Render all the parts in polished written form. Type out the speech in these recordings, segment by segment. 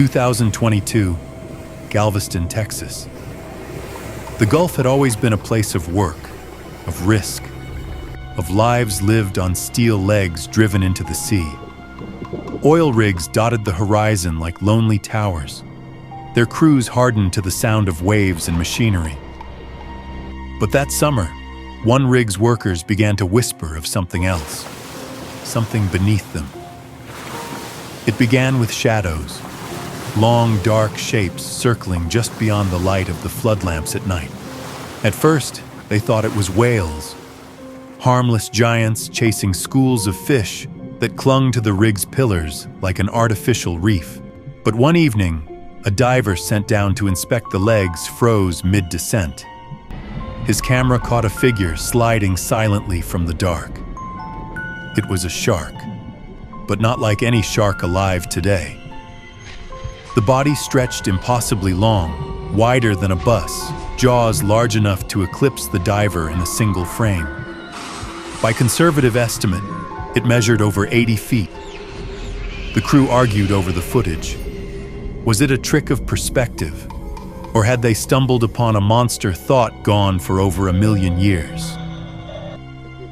2022, Galveston, Texas. The Gulf had always been a place of work, of risk, of lives lived on steel legs driven into the sea. Oil rigs dotted the horizon like lonely towers, their crews hardened to the sound of waves and machinery. But that summer, one rig's workers began to whisper of something else, something beneath them. It began with shadows, long, dark shapes circling just beyond the light of the flood lamps at night. At first, they thought it was whales, harmless giants chasing schools of fish that clung to the rig's pillars like an artificial reef. But one evening, a diver sent down to inspect the legs froze mid-descent. His camera caught a figure sliding silently from the dark. It was a shark, but not like any shark alive today. The body stretched impossibly long, wider than a bus, jaws large enough to eclipse the diver in a single frame. By conservative estimate, it measured over 80 feet. The crew argued over the footage. Was it a trick of perspective, or had they stumbled upon a monster thought gone for over 1 million years?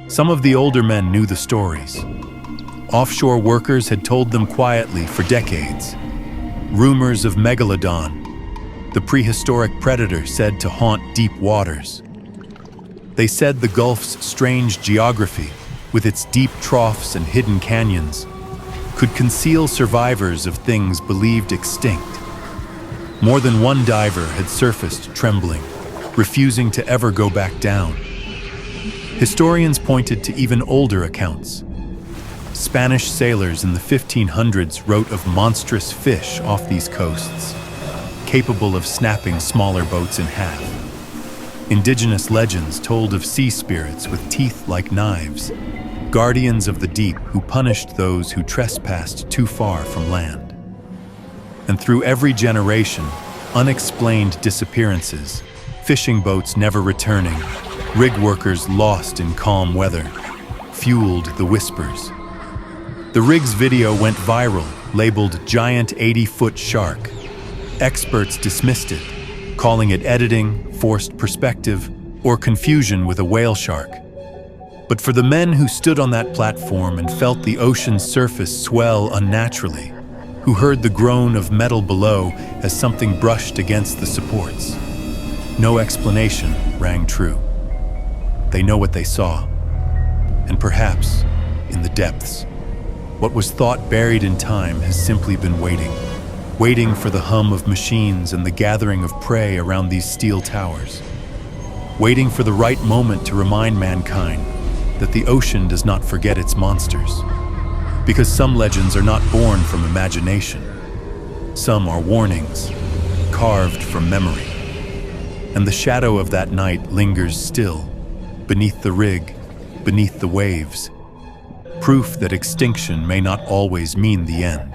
Some of the older men knew the stories. Offshore workers had told them quietly for decades. Rumors of megalodon, the prehistoric predator said to haunt deep waters. They said the Gulf's strange geography, with its deep troughs and hidden canyons, could conceal survivors of things believed extinct. More than one diver had surfaced trembling, refusing to ever go back down. Historians pointed to even older accounts. Spanish sailors in the 1500s wrote of monstrous fish off these coasts, capable of snapping smaller boats in half. Indigenous legends told of sea spirits with teeth like knives, guardians of the deep who punished those who trespassed too far from land. And through every generation, unexplained disappearances, fishing boats never returning, rig workers lost in calm weather, fueled the whispers. The rig's video went viral, labeled Giant 80-Foot Shark. Experts dismissed it, calling it editing, forced perspective, or confusion with a whale shark. But for the men who stood on that platform and felt the ocean's surface swell unnaturally, who heard the groan of metal below as something brushed against the supports, no explanation rang true. They know what they saw, and perhaps, in the depths, what was thought buried in time has simply been waiting for the hum of machines and the gathering of prey around these steel towers, waiting for the right moment to remind mankind that the ocean does not forget its monsters. Because some legends are not born from imagination. Some are warnings, carved from memory. And the shadow of that night lingers still, beneath the rig, beneath the waves. Proof that extinction may not always mean the end.